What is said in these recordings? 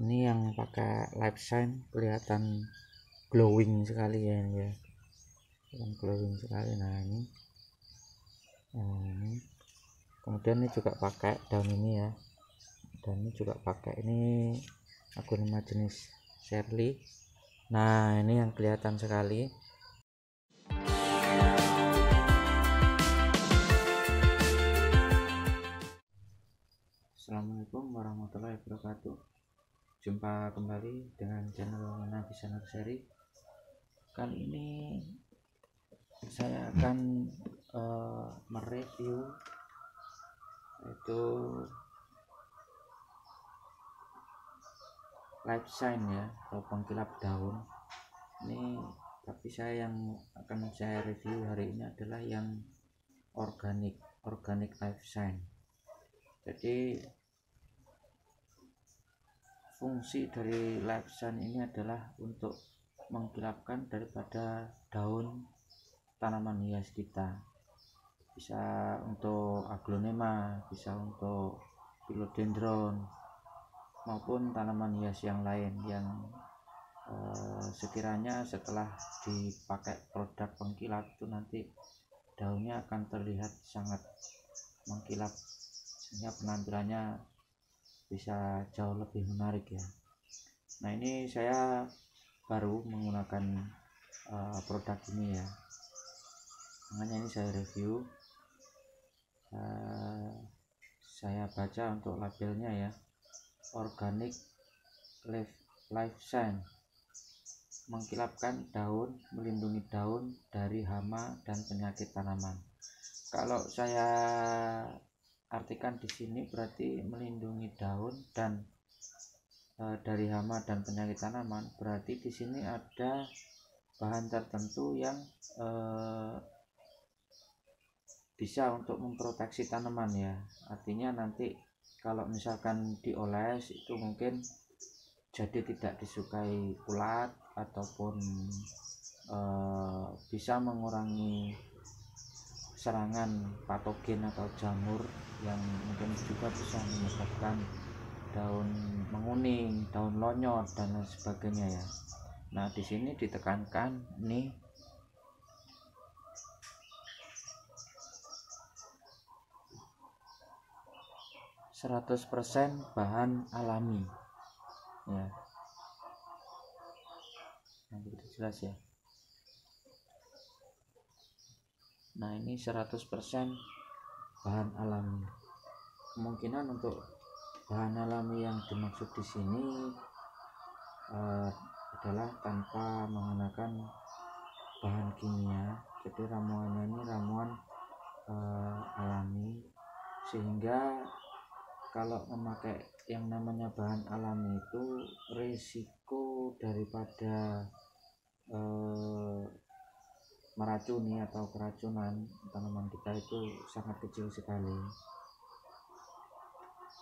Ini yang pakai live shine kelihatan glowing sekali ya, yang glowing sekali. Nah ini kemudian ini juga pakai daun ini ya, dan ini juga pakai ini aglonema jenis Shirley. Nah ini yang kelihatan sekali. Assalamualaikum warahmatullahi wabarakatuh. Jumpa kembali dengan channel Nabisa Nursery. Kali ini saya akan mereview itu live shine ya, atau pengkilap daun. Ini tapi yang akan saya review hari ini adalah yang organic live shine. Jadi fungsi dari live shine ini adalah untuk mengkilapkan daripada daun tanaman hias kita. Bisa untuk aglonema, bisa untuk philodendron, maupun tanaman hias yang lain yang sekiranya setelah dipakai produk pengkilap itu nanti daunnya akan terlihat sangat mengkilap, sehingga penampilannya bisa jauh lebih menarik ya. Nah ini saya baru menggunakan produk ini ya, makanya ini saya review. Saya baca untuk labelnya ya, organic live shine, mengkilapkan daun, melindungi daun dari hama dan penyakit tanaman. Kalau saya artikan di sini berarti melindungi daun dan dari hama dan penyakit tanaman, berarti di sini ada bahan tertentu yang bisa untuk memproteksi tanaman ya. Artinya nanti kalau misalkan dioles itu mungkin jadi tidak disukai ulat, ataupun bisa mengurangi serangan patogen atau jamur yang mungkin juga bisa menyebabkan daun menguning, daun lonyot dan lain sebagainya ya. Nah di sini ditekankan nih 100% bahan alami ya, yang begitu jelas ya. Nah ini 100% bahan alami. Kemungkinan untuk bahan alami yang dimaksud di sini adalah tanpa menggunakan bahan kimia. Jadi ramuannya ini ramuan alami, sehingga kalau memakai yang namanya bahan alami itu risiko daripada meracuni atau keracunan tanaman kita itu sangat kecil sekali.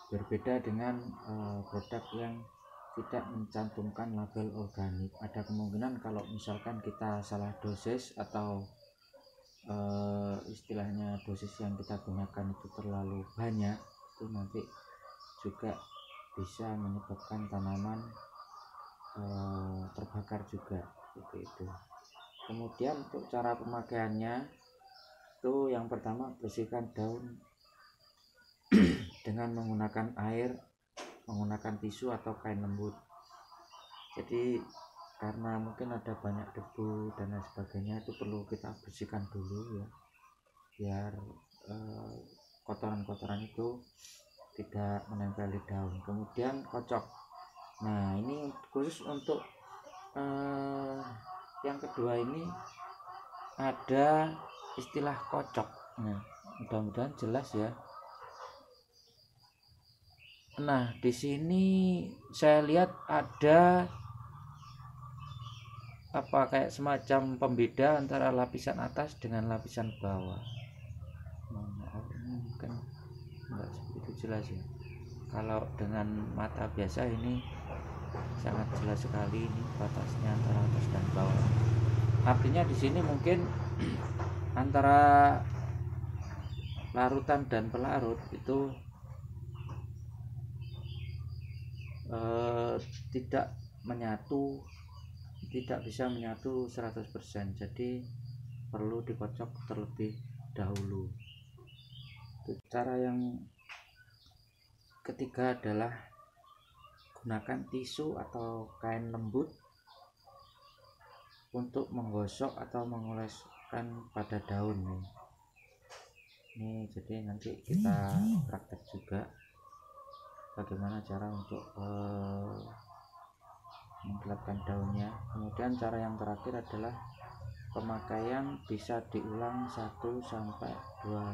Berbeda dengan produk yang tidak mencantumkan label organik. Ada kemungkinan kalau misalkan kita salah dosis atau istilahnya dosis yang kita gunakan itu terlalu banyak, itu nanti juga bisa menyebabkan tanaman terbakar juga seperti itu. Kemudian untuk cara pemakaiannya itu yang pertama, bersihkan daun dengan menggunakan air, menggunakan tisu atau kain lembut. Jadi karena mungkin ada banyak debu dan lain sebagainya, itu perlu kita bersihkan dulu ya, biar kotoran-kotoran itu tidak menempel di daun. Kemudian kocok. Nah ini khusus untuk yang kedua ini ada istilah kocok. Nah mudah-mudahan jelas ya. Nah di sini saya lihat ada kayak semacam pembeda antara lapisan atas dengan lapisan bawah. Mungkin enggak begitu jelas ya. Kalau dengan mata biasa ini sangat jelas sekali, ini batasnya antara atas dan bawah. Artinya di sini mungkin antara larutan dan pelarut itu tidak bisa menyatu 100%, jadi perlu dikocok terlebih dahulu. Cara yang ketiga adalah gunakan tisu atau kain lembut untuk menggosok atau mengoleskan pada daun ini. Jadi nanti kita praktek juga bagaimana cara untuk menggelapkan daunnya. Kemudian cara yang terakhir adalah pemakaian bisa diulang 1-2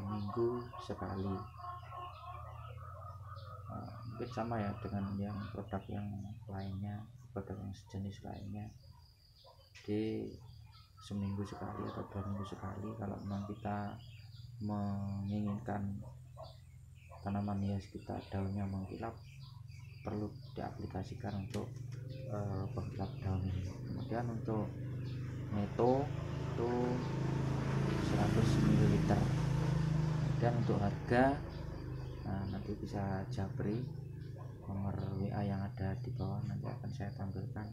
minggu sekali. Mungkin sama ya dengan yang produk yang lainnya, produk yang sejenis lainnya, di seminggu sekali atau 2 minggu sekali. Kalau memang kita menginginkan tanaman hias kita daunnya mengkilap, perlu diaplikasikan untuk pengkilap daun ini. Kemudian untuk neto itu 100 ml. Dan untuk harga nanti bisa japri nomor WA yang ada di bawah, nanti akan saya tampilkan.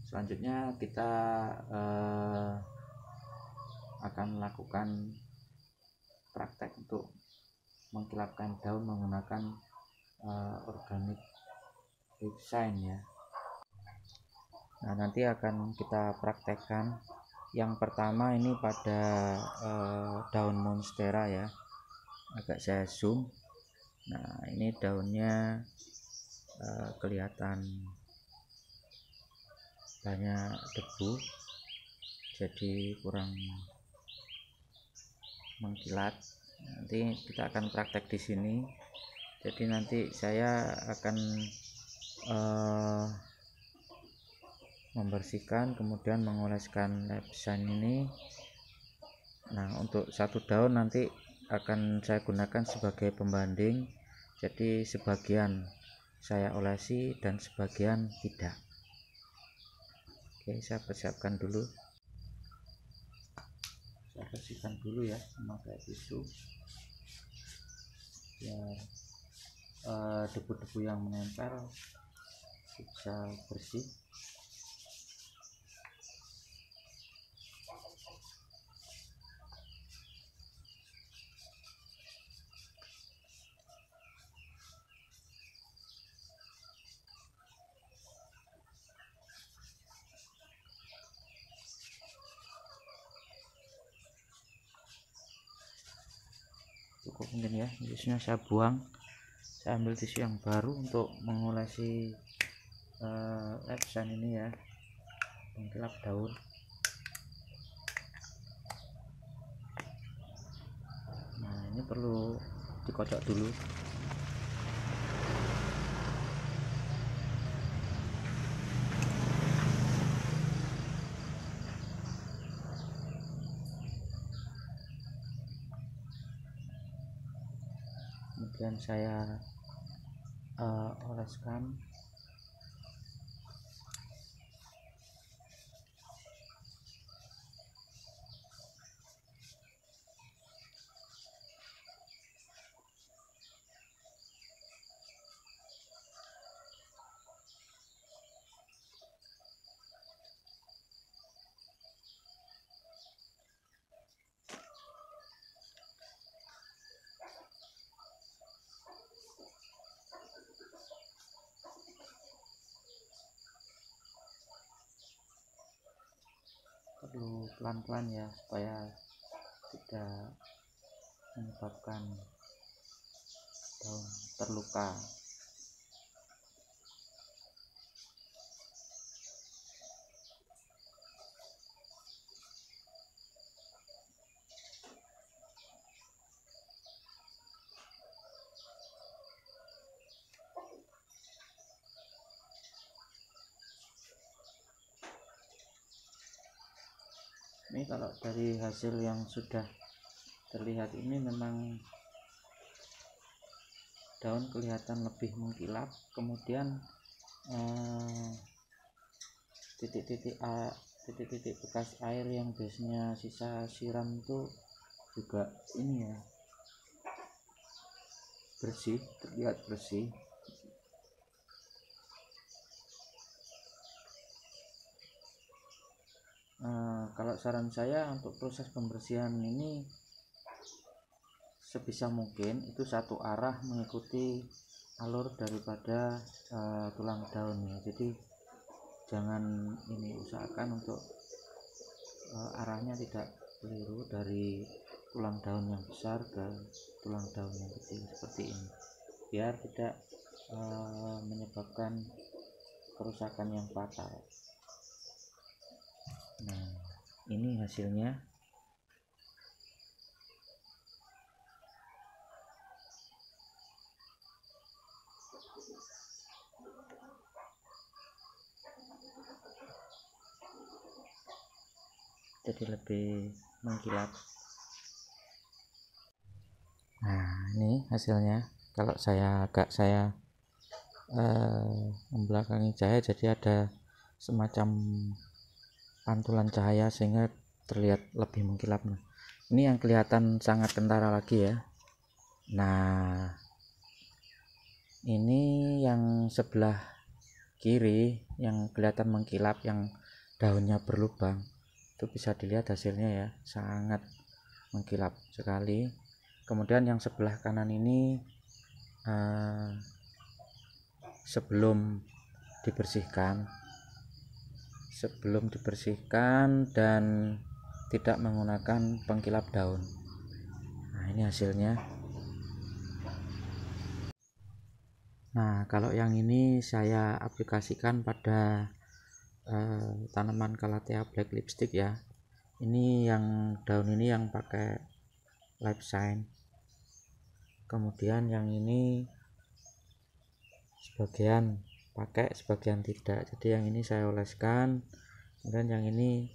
Selanjutnya kita akan melakukan praktek untuk mengkilapkan daun menggunakan organic design ya. Nah, nanti akan kita praktekkan. Yang pertama ini pada daun monstera ya, agak saya zoom. Nah, ini daunnya kelihatan banyak debu, jadi kurang mengkilat. Nanti kita akan praktek di sini. Jadi nanti saya akan membersihkan kemudian mengoleskan lab shine ini. Nah, untuk satu daun nanti akan saya gunakan sebagai pembanding, jadi sebagian saya olesi dan sebagian tidak. Oke, saya persiapkan dulu, saya bersihkan dulu ya memakai tisu biar debu-debu yang menempel bisa bersih. Cukup mungkin ya, biasanya saya buang, saya ambil tisu yang baru untuk mengolesi lab shine ini ya, mengkilap daun. Nah, ini perlu dikocok dulu. Kemudian saya oleskan. Perlu pelan-pelan ya supaya tidak menyebabkan daun terluka. Ini kalau dari hasil yang sudah terlihat ini memang daun kelihatan lebih mengkilap, kemudian titik-titik bekas air yang biasanya sisa siram itu juga ini ya, bersih, terlihat bersih. kalau saran saya untuk proses pembersihan ini sebisa mungkin itu satu arah mengikuti alur daripada tulang daun ya. Jadi jangan ini, usahakan untuk arahnya tidak keliru dari tulang daun yang besar ke tulang daun yang kecil seperti ini, biar tidak menyebabkan kerusakan yang fatal. Nah, ini hasilnya. Jadi lebih mengkilap. Nah, ini hasilnya. Kalau saya membelakangi cahaya, jadi ada semacam pantulan cahaya sehingga terlihat lebih mengkilap. Nah, ini yang kelihatan sangat kentara lagi ya. Nah, ini yang sebelah kiri yang kelihatan mengkilap, yang daunnya berlubang, itu bisa dilihat hasilnya ya, sangat mengkilap sekali. Kemudian yang sebelah kanan ini sebelum dibersihkan dan tidak menggunakan pengkilap daun. Nah, ini hasilnya. Nah, kalau yang ini saya aplikasikan pada tanaman Calathea Black Lipstick ya. Ini yang daun ini yang pakai Life Shine. Kemudian yang ini sebagian pakai, sebagian tidak. Jadi yang ini saya oleskan, kemudian yang ini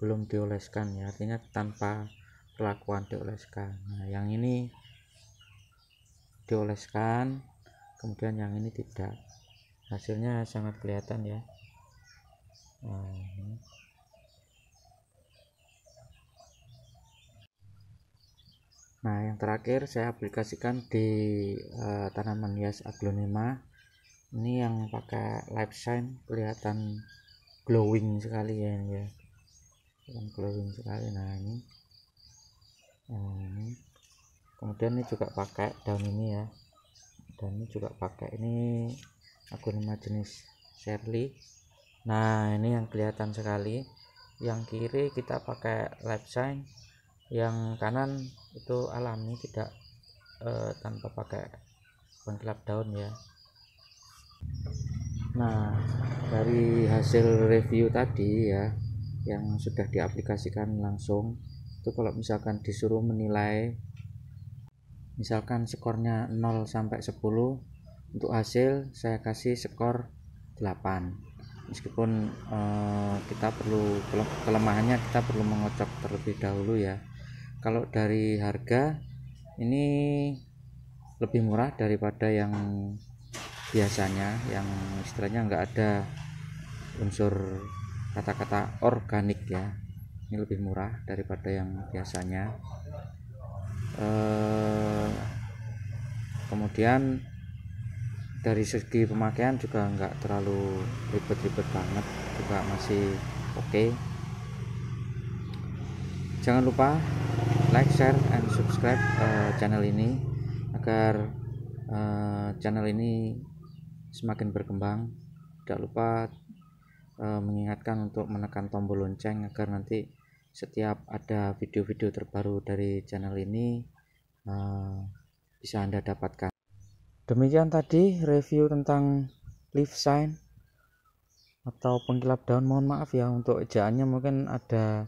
belum dioleskan ya, artinya tanpa perlakuan dioleskan. Nah, yang ini dioleskan, kemudian yang ini tidak. Hasilnya sangat kelihatan ya. Nah, yang terakhir saya aplikasikan di tanaman hias aglonema. Ini yang pakai Life Shine, kelihatan glowing sekali ya, ini ya. Glowing sekali. Nah, ini. Kemudian ini juga pakai daun ini ya. Dan ini juga pakai, ini aglonema jenis Shirley. Nah, ini yang kelihatan sekali. Yang kiri kita pakai Life Shine, yang kanan itu alami, tidak tanpa pakai pengkilap daun ya. Nah, dari hasil review tadi ya, yang sudah diaplikasikan langsung, itu kalau misalkan disuruh menilai, misalkan skornya 0 sampai 10, untuk hasil saya kasih skor 8. Meskipun kita perlu, kelemahannya kita perlu mengocok terlebih dahulu ya. Kalau dari harga ini lebih murah daripada yang biasanya, yang istilahnya nggak ada unsur kata-kata organik ya. Ini lebih murah daripada yang biasanya. Kemudian dari segi pemakaian juga nggak terlalu ribet-ribet banget, juga masih oke. Jangan lupa like, share, and subscribe channel ini agar channel ini semakin berkembang. Tidak lupa mengingatkan untuk menekan tombol lonceng agar nanti setiap ada video-video terbaru dari channel ini bisa Anda dapatkan. Demikian tadi review tentang Leaf Shine atau pengkilap daun. Mohon maaf ya untuk ejaannya, mungkin ada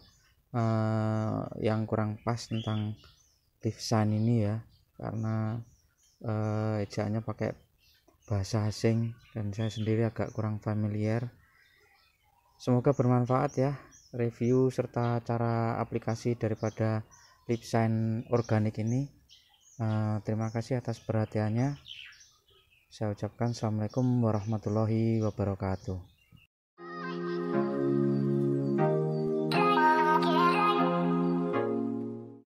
yang kurang pas tentang Leaf Shine ini ya, karena ejaannya pakai bahasa asing dan saya sendiri agak kurang familiar. Semoga bermanfaat ya review serta cara aplikasi daripada Leaf Shine organik ini. Terima kasih atas perhatiannya. Saya ucapkan assalamualaikum warahmatullahi wabarakatuh.